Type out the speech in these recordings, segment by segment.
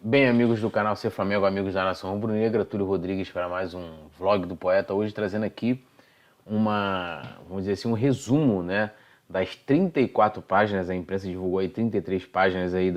Bem, amigos do canal Ser Flamengo, amigos da Nação Rubro-Negra, Túlio Rodrigues para mais um vlog do Poeta. Hoje trazendo aqui vamos dizer assim, um resumo, né, das 34 páginas, a imprensa divulgou aí 33 páginas aí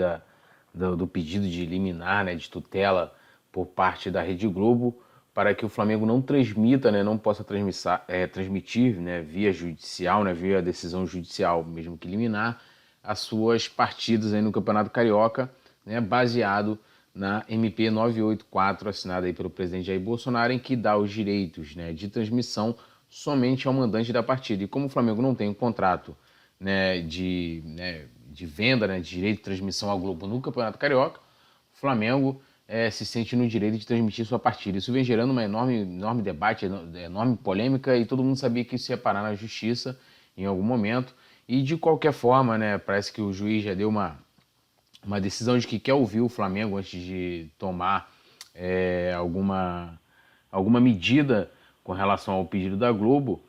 do pedido de liminar, né, de tutela por parte da Rede Globo, para que o Flamengo não transmita, né, não possa transmitir, né, via judicial, né, via decisão judicial, mesmo que liminar, as suas partidas aí no Campeonato Carioca, né, baseado na MP 984, assinada aí pelo presidente Jair Bolsonaro, em que dá os direitos, né, de transmissão somente ao mandante da partida. E como o Flamengo não tem um contrato, né, de venda, né, de direito de transmissão à Globo no Campeonato Carioca, o Flamengo se sente no direito de transmitir sua partida. Isso vem gerando uma enorme debate, enorme polêmica, e todo mundo sabia que isso ia parar na justiça em algum momento. E de qualquer forma, né, parece que o juiz já deu uma decisão de que quer ouvir o Flamengo antes de tomar alguma medida com relação ao pedido da Globo.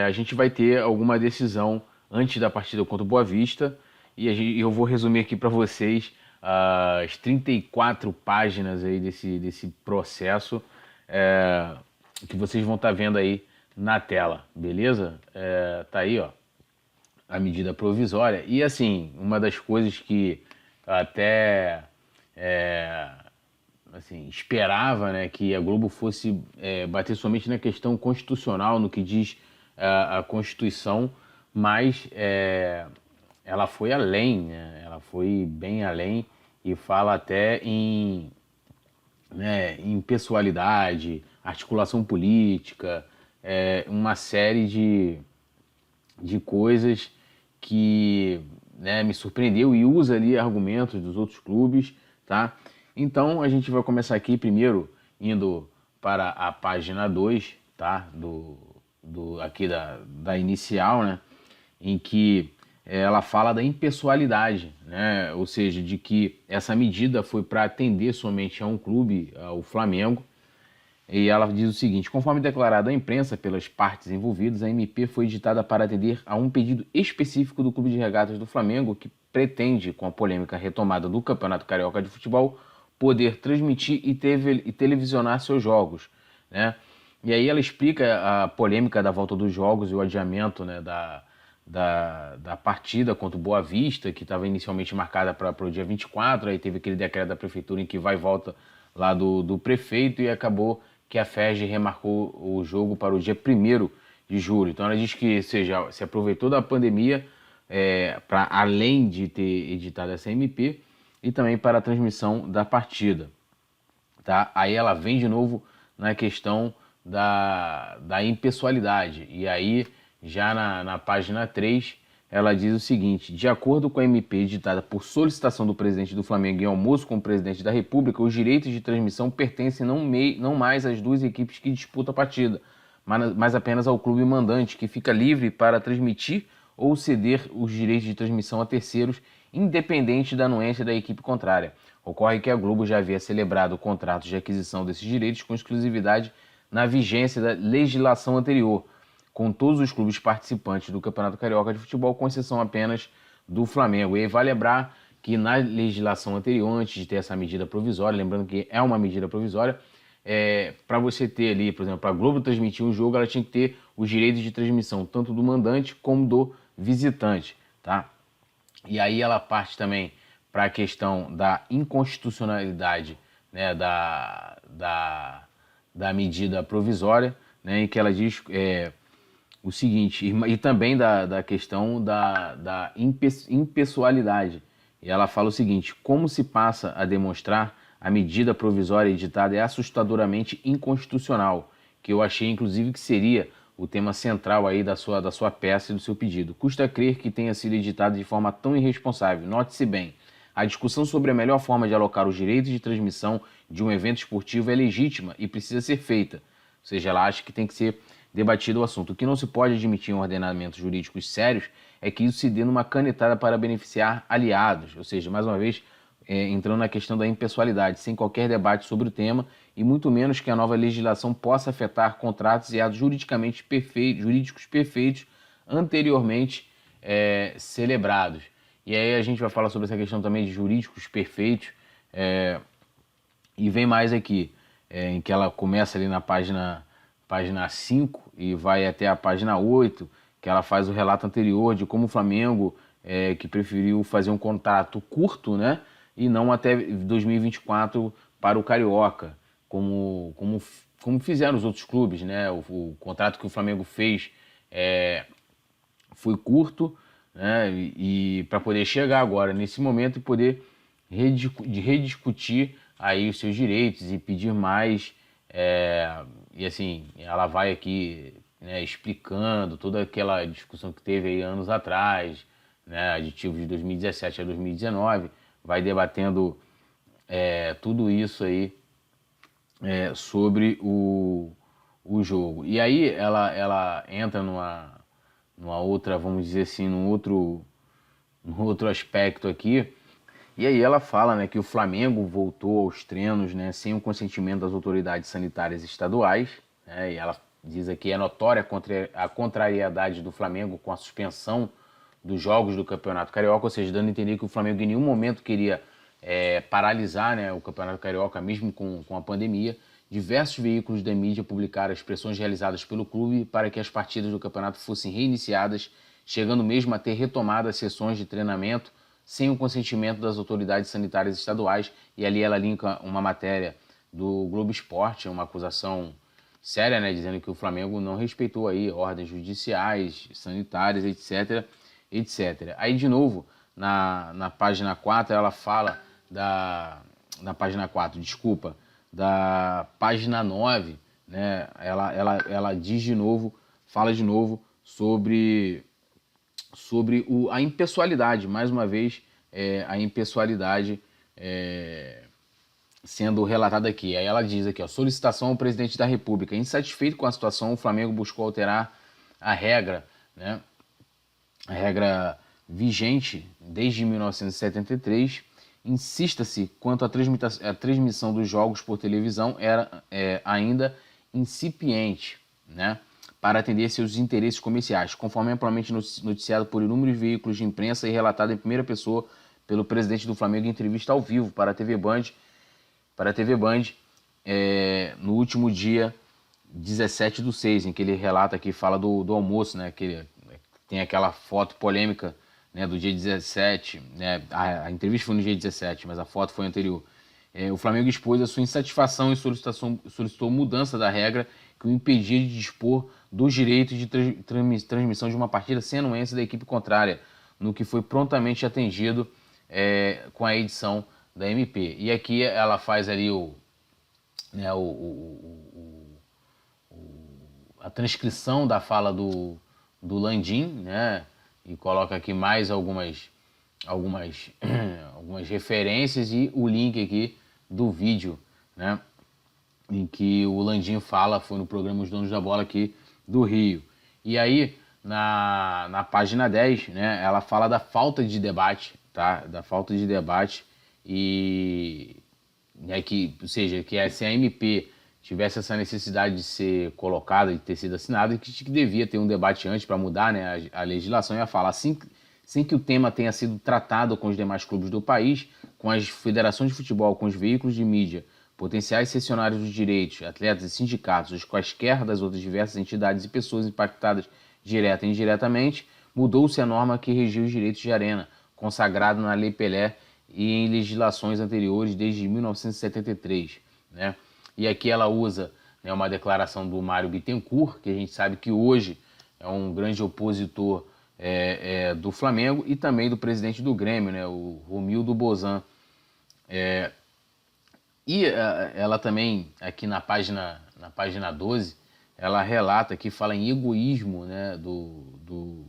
A gente vai ter alguma decisão antes da partida contra o Boa Vista, e eu vou resumir aqui para vocês as 34 páginas aí desse processo que vocês vão estar vendo aí na tela, beleza? Tá aí, ó, a medida provisória. E assim, uma das coisas que até assim, esperava, né, que a Globo fosse bater somente na questão constitucional, no que diz a Constituição, mas ela foi além, né, ela foi bem além e fala até em pessoalidade, articulação política, uma série de coisas que, né, me surpreendeu, e usa ali argumentos dos outros clubes, tá? Então a gente vai começar aqui primeiro indo para a página 2, tá? Aqui da inicial, né? Em que ela fala da impessoalidade, né? Ou seja, de que essa medida foi para atender somente a um clube, ao Flamengo. E ela diz o seguinte: conforme declarado à imprensa pelas partes envolvidas, a MP foi editada para atender a um pedido específico do Clube de Regatas do Flamengo, que pretende, com a polêmica retomada do Campeonato Carioca de Futebol, poder transmitir e televisionar seus jogos, né? E aí ela explica a polêmica da volta dos jogos e o adiamento, né, da partida contra o Boa Vista, que estava inicialmente marcada para o dia 24, aí teve aquele decreto da prefeitura em que vai e volta lá do prefeito, e acabou que a FERJ remarcou o jogo para o dia 1º de julho. Então ela diz que, seja, se aproveitou da pandemia para, além de ter editado essa MP, e também para a transmissão da partida, tá? Aí ela vem de novo na questão da impessoalidade, e aí já na página 3 ela diz o seguinte: de acordo com a MP editada por solicitação do presidente do Flamengo em almoço com o presidente da República, os direitos de transmissão pertencem não mais às duas equipes que disputam a partida, mas apenas ao clube mandante, que fica livre para transmitir ou ceder os direitos de transmissão a terceiros, independente da anuência da equipe contrária. Ocorre que a Globo já havia celebrado contratos de aquisição desses direitos com exclusividade na vigência da legislação anterior, com todos os clubes participantes do Campeonato Carioca de Futebol, com exceção apenas do Flamengo. E aí vale lembrar que na legislação anterior, antes de ter essa medida provisória, lembrando que é uma medida provisória, para você ter ali, por exemplo, para a Globo transmitir um jogo, ela tinha que ter os direitos de transmissão tanto do mandante como do visitante, tá? E aí ela parte também para a questão da inconstitucionalidade, né, da medida provisória, né, em que ela diz o seguinte, e também da questão da impessoalidade. E ela fala o seguinte: como se passa a demonstrar, a medida provisória editada é assustadoramente inconstitucional, que eu achei inclusive que seria o tema central aí da sua peça e do seu pedido. Custa crer que tenha sido editado de forma tão irresponsável. Note-se bem, a discussão sobre a melhor forma de alocar os direitos de transmissão de um evento esportivo é legítima e precisa ser feita. Ou seja, ela acha que tem que ser debatido o assunto. O que não se pode admitir em ordenamentos jurídicos sérios é que isso se dê numa canetada para beneficiar aliados, ou seja, mais uma vez, entrando na questão da impessoalidade, sem qualquer debate sobre o tema, e muito menos que a nova legislação possa afetar contratos e atos jurídicos perfeitos anteriormente celebrados. E aí a gente vai falar sobre essa questão também de jurídicos perfeitos. E vem mais aqui, em que ela começa ali na página 5 e vai até a página 8, que ela faz o relato anterior de como o Flamengo, que preferiu fazer um contrato curto, né, e não até 2024 para o Carioca, como fizeram os outros clubes, né? O contrato que o Flamengo fez foi curto, né? E para poder chegar agora nesse momento e poder rediscutir aí os seus direitos e pedir mais. E assim, ela vai aqui, né, explicando toda aquela discussão que teve aí anos atrás, né, aditivos de 2017 a 2019, vai debatendo tudo isso aí sobre o jogo. E aí ela entra numa outra, vamos dizer assim, num outro aspecto aqui. E aí ela fala, né, que o Flamengo voltou aos treinos, né, sem o consentimento das autoridades sanitárias estaduais, né, e ela diz aqui é notória a contrariedade do Flamengo com a suspensão dos jogos do Campeonato Carioca, ou seja, dando a entender que o Flamengo em nenhum momento queria paralisar, né, o Campeonato Carioca, mesmo com a pandemia. Diversos veículos da mídia publicaram as pressões realizadas pelo clube para que as partidas do campeonato fossem reiniciadas, chegando mesmo a ter retomado as sessões de treinamento sem o consentimento das autoridades sanitárias estaduais. E ali ela linka uma matéria do Globo Esporte, uma acusação séria, né, dizendo que o Flamengo não respeitou aí ordens judiciais, sanitárias, etc, etc. Aí, de novo, na página 4, ela fala na página 4, desculpa, da página 9, né, ela diz de novo, fala de novo sobre a impessoalidade, mais uma vez, a impessoalidade sendo relatada aqui. Aí ela diz aqui, ó, solicitação ao presidente da República. Insatisfeito com a situação, o Flamengo buscou alterar a regra, né, a regra vigente desde 1973. Insista-se quanto à transmissão dos jogos por televisão era ainda incipiente, né, para atender seus interesses comerciais, conforme amplamente noticiado por inúmeros veículos de imprensa e relatado em primeira pessoa pelo presidente do Flamengo em entrevista ao vivo para a TV Band, no último dia 17/6, em que ele relata aqui, fala do almoço, né, que ele, tem aquela foto polêmica, né, do dia 17, né, a entrevista foi no dia 17, mas a foto foi anterior. O Flamengo expôs a sua insatisfação e solicitou mudança da regra que o impedia de dispor dos direitos de transmissão de uma partida sem anuência da equipe contrária, no que foi prontamente atendido com a edição da MP. E aqui ela faz ali a transcrição da fala do Landim, né, e coloca aqui mais algumas referências e o link aqui do vídeo, né, em que o Landim fala, foi no programa Os Donos da Bola aqui do Rio. E aí, na página 10, né, ela fala da falta de debate, tá? Da falta de debate e ou seja, que se a MP tivesse essa necessidade de ser colocada, de ter sido assinada, que devia ter um debate antes para mudar, né, a legislação, ia falar assim, sem que o tema tenha sido tratado com os demais clubes do país, com as federações de futebol, com os veículos de mídia, potenciais cessionários dos direitos, atletas e sindicatos, os quaisquer das outras diversas entidades e pessoas impactadas direta e indiretamente, mudou-se a norma que regia os direitos de arena, consagrada na Lei Pelé e em legislações anteriores desde 1973, né? E aqui ela usa, né, uma declaração do Mário Bittencourt, que a gente sabe que hoje é um grande opositor do Flamengo, e também do presidente do Grêmio, né, o Romildo Bozan. E ela também, aqui na página 12, ela relata que fala em egoísmo, né, do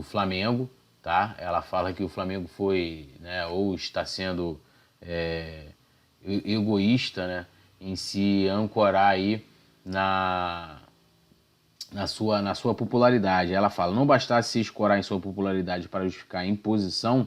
Flamengo, tá? Ela fala que o Flamengo foi, né, ou está sendo egoísta, né, em se ancorar aí na sua popularidade. Ela fala, não bastasse se escorar em sua popularidade para justificar a imposição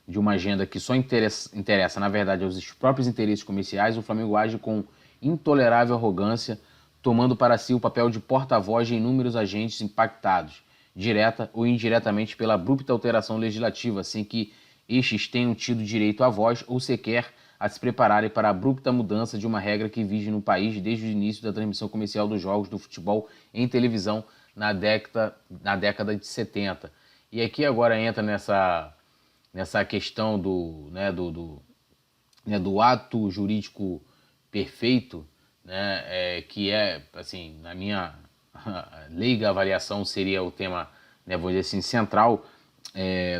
de uma agenda que só interessa, na verdade, aos próprios interesses comerciais, o Flamengo age com intolerável arrogância, tomando para si o papel de porta-voz de inúmeros agentes impactados, direta ou indiretamente pela abrupta alteração legislativa, sem que estes tenham tido direito à voz ou sequer a se prepararem para a abrupta mudança de uma regra que vige no país desde o início da transmissão comercial dos jogos do futebol em televisão na década de 70. E aqui agora entra nessa questão do ato jurídico perfeito, né, que é, assim, na minha leiga avaliação seria o tema, né, vou dizer assim, central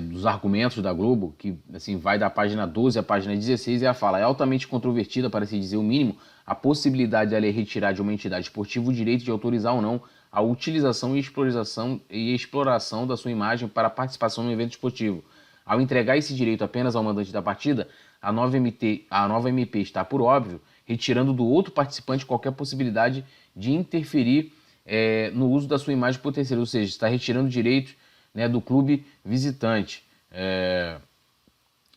dos argumentos da Globo, que assim, vai da página 12 à página 16, e ela fala: é altamente controvertida, para se dizer o mínimo, a possibilidade da lei retirar de uma entidade esportiva o direito de autorizar ou não a utilização e exploração da sua imagem para participação no evento esportivo. Ao entregar esse direito apenas ao mandante da partida, a nova MP está, por óbvio, retirando do outro participante qualquer possibilidade de interferir no uso da sua imagem por terceiro, ou seja, está retirando direitos, né, do clube visitante.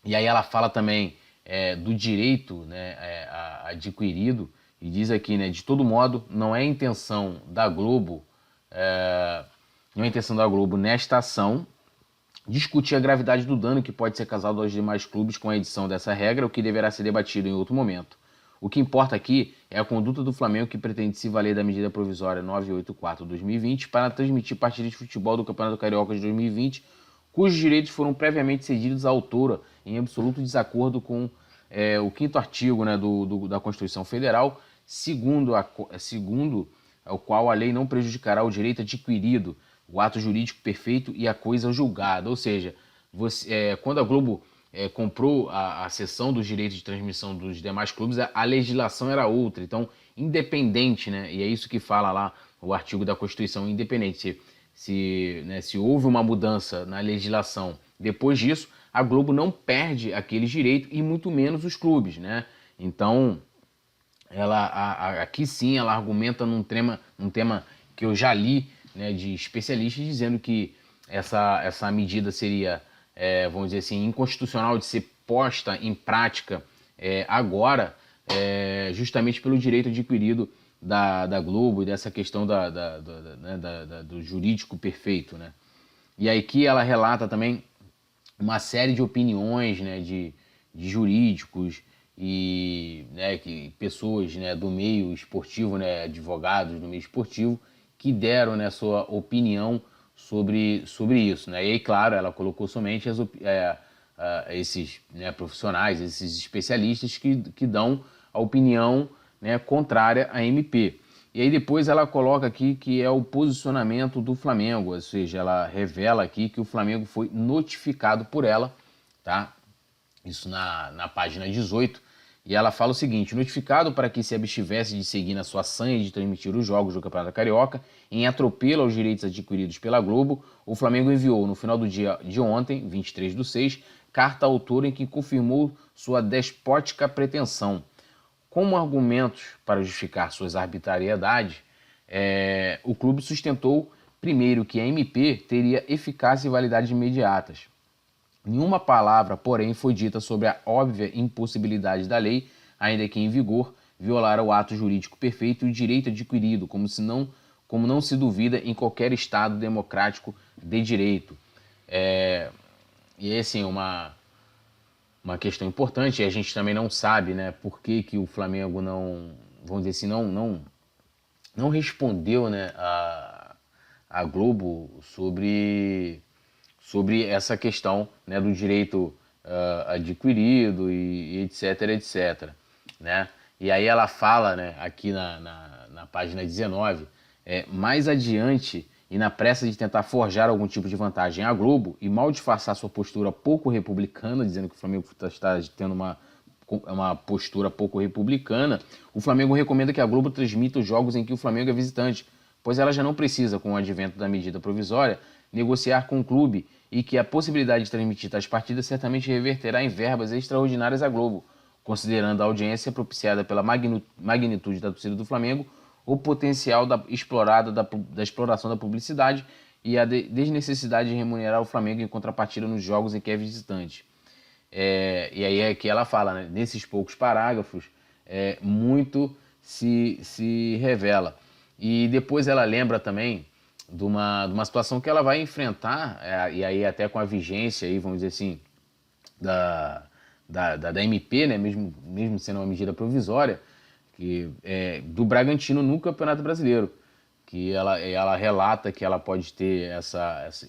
E aí ela fala também do direito, né, adquirido, e diz aqui, né, de todo modo, não é intenção da Globo, nesta ação discutir a gravidade do dano que pode ser causado aos demais clubes com a edição dessa regra, o que deverá ser debatido em outro momento. O que importa aqui é a conduta do Flamengo, que pretende se valer da medida provisória 984/2020 para transmitir partidas de futebol do Campeonato Carioca de 2020, cujos direitos foram previamente cedidos à autora em absoluto desacordo com o 5º artigo, né, da Constituição Federal, segundo o qual a lei não prejudicará o direito adquirido, o ato jurídico perfeito e a coisa julgada. Ou seja, quando a Globo comprou a cessão dos direitos de transmissão dos demais clubes, a legislação era outra. Então, independente, né, e é isso que fala lá o artigo da Constituição, independente se houve uma mudança na legislação depois disso, a Globo não perde aqueles direitos e muito menos os clubes, né? Então, aqui sim ela argumenta num tema que eu já li, né, de especialistas, dizendo que essa medida seria, vamos dizer assim, inconstitucional de ser posta em prática agora, justamente pelo direito adquirido da Globo e dessa questão do jurídico perfeito, né? E aí que ela relata também uma série de opiniões, né, de jurídicos e, né, pessoas, né, do meio esportivo, né, advogados do meio esportivo, que deram, né, sua opinião sobre isso, né? E aí, claro, ela colocou somente esses, né, profissionais, esses especialistas que dão a opinião, né, contrária à MP. E aí depois ela coloca aqui que é o posicionamento do Flamengo, ou seja, ela revela aqui que o Flamengo foi notificado por ela, tá? Isso na página 18, e ela fala o seguinte: notificado para que se abstivesse de seguir na sua sanha de transmitir os jogos do Campeonato Carioca, em atropelo aos direitos adquiridos pela Globo, o Flamengo enviou no final do dia de ontem, 23/6, carta à autora em que confirmou sua despótica pretensão. Como argumentos para justificar suas arbitrariedades, o clube sustentou, primeiro, que a MP teria eficácia e validade imediatas. Nenhuma palavra, porém, foi dita sobre a óbvia impossibilidade da lei, ainda que em vigor, violar o ato jurídico perfeito e o direito adquirido, como não se duvida em qualquer Estado democrático de direito. E é assim, uma questão importante, e a gente também não sabe, né, por que o Flamengo não, vamos dizer assim, não respondeu, né, a Globo sobre essa questão, né, do direito adquirido e etc, né? E aí ela fala, né, aqui na página 19, mais adiante, e na pressa de tentar forjar algum tipo de vantagem à Globo e mal disfarçar sua postura pouco republicana, dizendo que o Flamengo está tendo uma postura pouco republicana, o Flamengo recomenda que a Globo transmita os jogos em que o Flamengo é visitante, pois ela já não precisa, com o advento da medida provisória, negociar com o clube, e que a possibilidade de transmitir tais partidas certamente reverterá em verbas extraordinárias à Globo, considerando a audiência propiciada pela magnitude da torcida do Flamengo, o potencial da exploração da publicidade e a desnecessidade de remunerar o Flamengo em contrapartida nos jogos em que é visitante. E aí é que ela fala, né, nesses poucos parágrafos, muito se revela. E depois ela lembra também de uma situação que ela vai enfrentar, e aí até com a vigência, aí, vamos dizer assim, da MP, né, mesmo sendo uma medida provisória, que do Bragantino no Campeonato Brasileiro, que ela relata que ela pode ter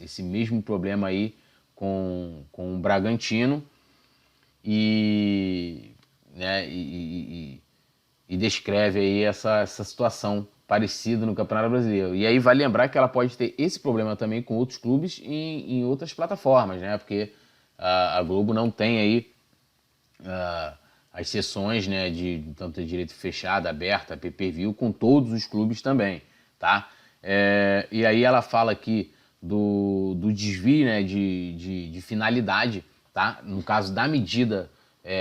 esse mesmo problema aí com o Bragantino e, né, e descreve aí essa situação parecida no Campeonato Brasileiro. E aí vale lembrar que ela pode ter esse problema também com outros clubes em outras plataformas, né? Porque a Globo não tem aí as sessões, né, de tanto de direito fechado, aberta, pay-per-view, com todos os clubes também, tá? E aí ela fala aqui do desvio, né, de finalidade, tá? No caso da medida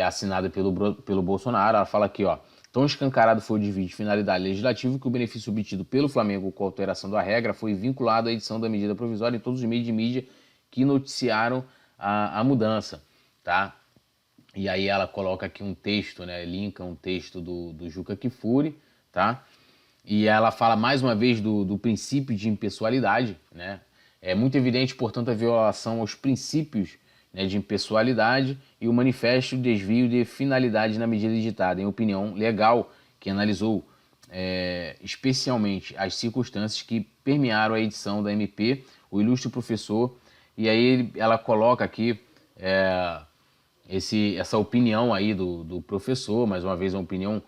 assinada pelo Bolsonaro, ela fala aqui, ó, tão escancarado foi o desvio de finalidade legislativa que o benefício obtido pelo Flamengo com a alteração da regra foi vinculado à edição da medida provisória em todos os meios de mídia que noticiaram a mudança, tá? E aí ela coloca aqui um texto, né? Linka um texto do Juca Kfouri, tá? E ela fala mais uma vez do princípio de impessoalidade, né? É muito evidente, portanto, a violação aos princípios, né, de impessoalidade e o manifesto desvio de finalidade na medida editada, em opinião legal, que analisou especialmente as circunstâncias que permearam a edição da MP, o ilustre professor, e aí ela coloca aqui essa opinião aí do professor, mais uma vez uma opinião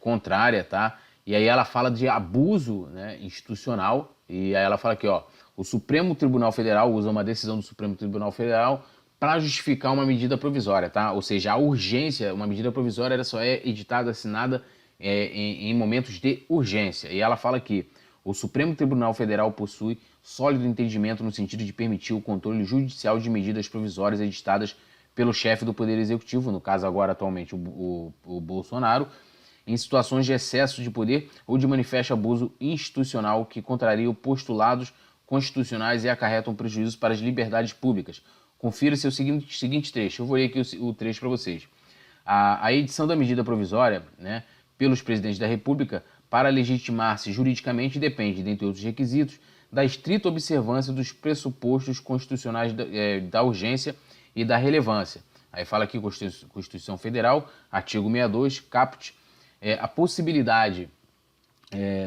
contrária, tá? E aí ela fala de abuso, né, institucional, e aí ela fala aqui, ó, o Supremo Tribunal Federal usa uma decisão do Supremo Tribunal Federal para justificar uma medida provisória, tá? Ou seja, a urgência, uma medida provisória ela só é editada, assinada em momentos de urgência. E ela fala que o Supremo Tribunal Federal possui sólido entendimento no sentido de permitir o controle judicial de medidas provisórias editadas pelo chefe do Poder Executivo, no caso agora atualmente o Bolsonaro, em situações de excesso de poder ou de manifesto abuso institucional que contrariam postulados constitucionais e acarretam prejuízos para as liberdades públicas. Confira seu seguinte trecho. Eu vou ler aqui o trecho para vocês. A edição da medida provisória, né, pelos presidentes da República para legitimar-se juridicamente depende, dentre outros requisitos, da estrita observância dos pressupostos constitucionais da urgência e da relevância. Aí fala aqui Constituição Federal, artigo 62, caput, a possibilidade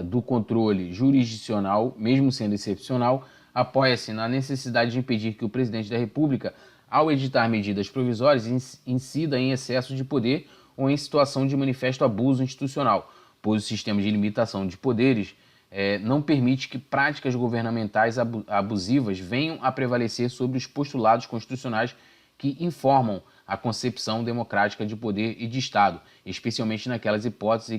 do controle jurisdicional, mesmo sendo excepcional, apoia-se na necessidade de impedir que o presidente da República, ao editar medidas provisórias, incida em excesso de poder ou em situação de manifesto abuso institucional, pois o sistema de limitação de poderes não permite que práticas governamentais abusivas venham a prevalecer sobre os postulados constitucionais que informam a concepção democrática de poder e de Estado, especialmente naquelas hipóteses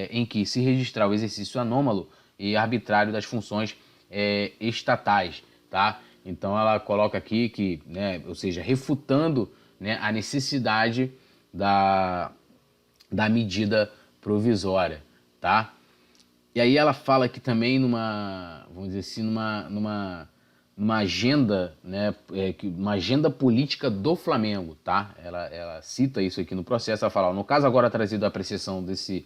em que se registrar o exercício anômalo e arbitrário das funções estatais, tá? Então ela coloca aqui que, né, ou seja, refutando, né, a necessidade da medida provisória, tá? E aí ela fala que também vamos dizer assim, numa agenda, né, uma agenda política do Flamengo, tá? Ela cita isso aqui no processo, ela fala, ó, no caso agora trazido à apreciação desse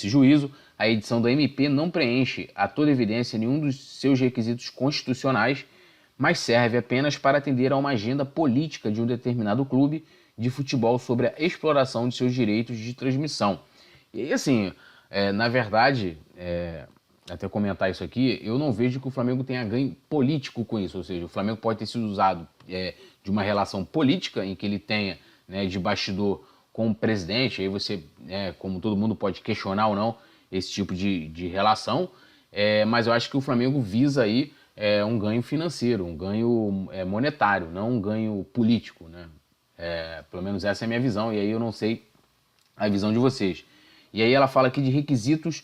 juízo, a edição da MP não preenche a toda evidência nenhum dos seus requisitos constitucionais, mas serve apenas para atender a uma agenda política de um determinado clube de futebol sobre a exploração de seus direitos de transmissão. E assim, na verdade, até comentar isso aqui, eu não vejo que o Flamengo tenha ganho político com isso, ou seja, o Flamengo pode ter sido usado de uma relação política em que ele tenha, né, de bastidor com o presidente, aí você, como todo mundo pode questionar ou não esse tipo de relação, mas eu acho que o Flamengo visa aí um ganho financeiro, um ganho monetário, não um ganho político, né? Pelo menos essa é a minha visão, e aí eu não sei a visão de vocês. E aí ela fala aqui de requisitos,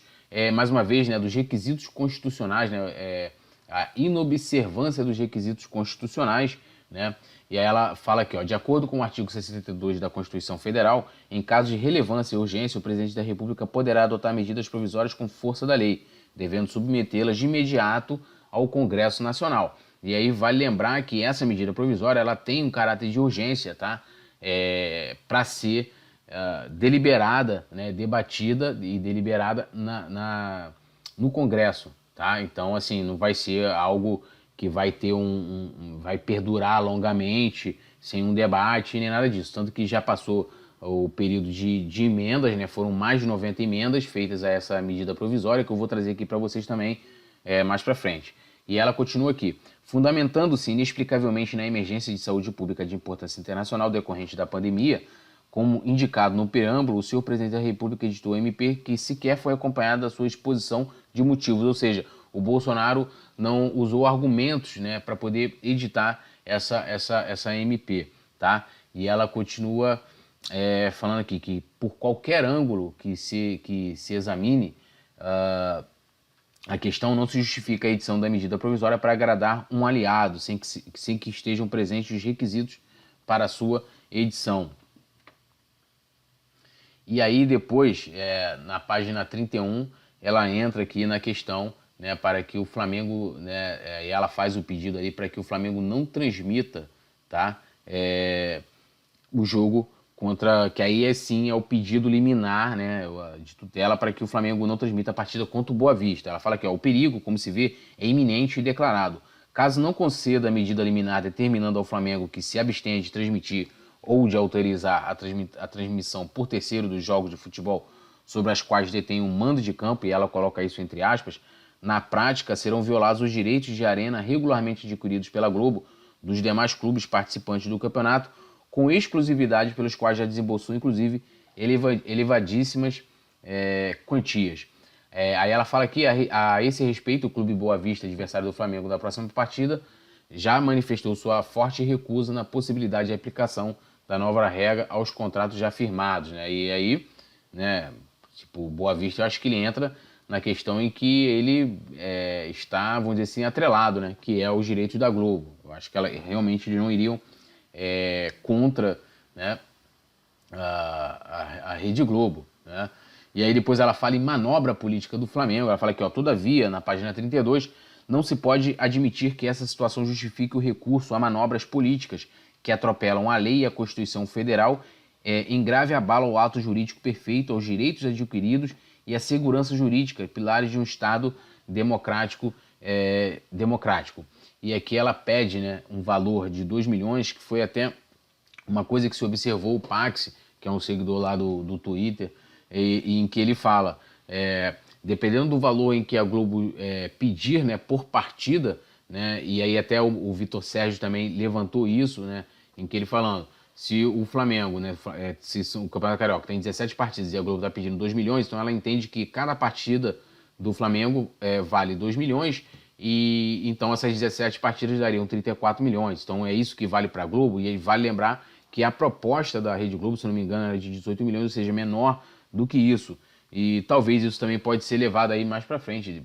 mais uma vez, né, dos requisitos constitucionais, né, a inobservância dos requisitos constitucionais, né, e aí ela fala aqui, ó, de acordo com o artigo 62 da Constituição Federal, em caso de relevância e urgência, o presidente da República poderá adotar medidas provisórias com força da lei, devendo submetê-las de imediato ao Congresso Nacional. E aí vale lembrar que essa medida provisória ela tem um caráter de urgência, tá? Para ser deliberada, né, debatida e deliberada no Congresso, tá? Então, assim, não vai ser algo que vai ter vai perdurar longamente, sem um debate nem nada disso. Tanto que já passou o período de emendas, né? Foram mais de 90 emendas feitas a essa medida provisória, que eu vou trazer aqui para vocês também mais para frente. E ela continua aqui. Fundamentando-se inexplicavelmente na emergência de saúde pública de importância internacional decorrente da pandemia, como indicado no preâmbulo, o senhor presidente da República editou MP que sequer foi acompanhada da sua exposição de motivos, ou seja, o Bolsonaro não usou argumentos, né, para poder editar essa MP, tá? E ela continua falando aqui que por qualquer ângulo que se examine, a questão não se justifica a edição da medida provisória para agradar um aliado, sem que estejam presentes os requisitos para a sua edição. E aí depois, na página 31, ela entra aqui na questão, né, para que o Flamengo, né, e ela faz o pedido aí para que o Flamengo não transmita, tá, o jogo contra, que aí sim é o pedido liminar, né, de tutela para que o Flamengo não transmita a partida contra o Boa Vista. Ela fala que o perigo, como se vê, é iminente e declarado. Caso não conceda a medida liminar determinando ao Flamengo que se abstenha de transmitir ou de autorizar a transmissão por terceiro dos jogos de futebol sobre as quais detém um mando de campo, e ela coloca isso entre aspas, na prática serão violados os direitos de arena regularmente adquiridos pela Globo dos demais clubes participantes do campeonato, com exclusividade pelos quais já desembolsou, inclusive, elevadíssimas quantias. Aí ela fala que, a esse respeito, o Clube Boa Vista, adversário do Flamengo da próxima partida, já manifestou sua forte recusa na possibilidade de aplicação da nova regra aos contratos já firmados, né? E aí, né, tipo, Boa Vista, eu acho que ele entra na questão em que ele está, vamos dizer assim, atrelado, né? Que é os direitos da Globo. Eu acho que realmente eles não iriam contra, né, a Rede Globo, né? E aí depois ela fala em manobra política do Flamengo. Ela fala aqui, todavia, na página 32, não se pode admitir que essa situação justifique o recurso a manobras políticas que atropelam a lei e a Constituição Federal, em grave abalo ao ato jurídico perfeito, aos direitos adquiridos e à segurança jurídica, pilares de um Estado democrático. E aqui ela pede, né, um valor de 2 milhões, que foi até uma coisa que se observou o Pax, que é um seguidor lá do Twitter, e em que ele fala, dependendo do valor em que a Globo pedir, né, por partida, né, e aí até o Vitor Sérgio também levantou isso, né, em que ele falando, se o Flamengo, né, se o Campeonato Carioca tem 17 partidas e a Globo está pedindo 2 milhões, então ela entende que cada partida do Flamengo vale 2 milhões, e então essas 17 partidas dariam 34 milhões. Então é isso que vale para a Globo, e aí vale lembrar que a proposta da Rede Globo, se não me engano, era de 18 milhões, ou seja, menor do que isso. E talvez isso também pode ser levado aí mais para frente,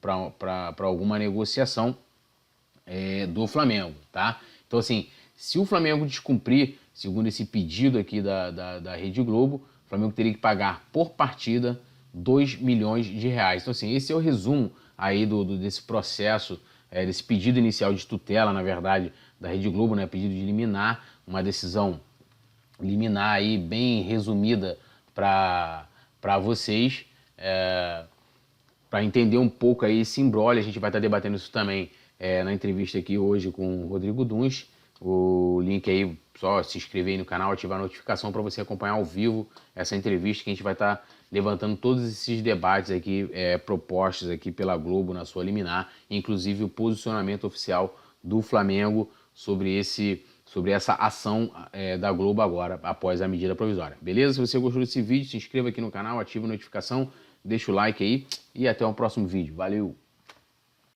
para alguma negociação do Flamengo, tá? Então assim, se o Flamengo descumprir, segundo esse pedido aqui da Rede Globo, o Flamengo teria que pagar por partida 2 milhões de reais. Então assim, esse é o resumo aí desse processo, desse pedido inicial de tutela, na verdade, da Rede Globo, né? Pedido de liminar, uma decisão liminar aí bem resumida para vocês, para entender um pouco aí esse imbróglio. A gente vai estar debatendo isso também na entrevista aqui hoje com o Rodrigo Duns. O link aí, só se inscrever aí no canal, ativar a notificação para você acompanhar ao vivo essa entrevista, que a gente vai estar levantando todos esses debates aqui, propostos aqui pela Globo na sua liminar, inclusive o posicionamento oficial do Flamengo sobre essa ação da Globo agora, após a medida provisória. Beleza? Se você gostou desse vídeo, se inscreva aqui no canal, ative a notificação, deixa o like aí e até o próximo vídeo. Valeu!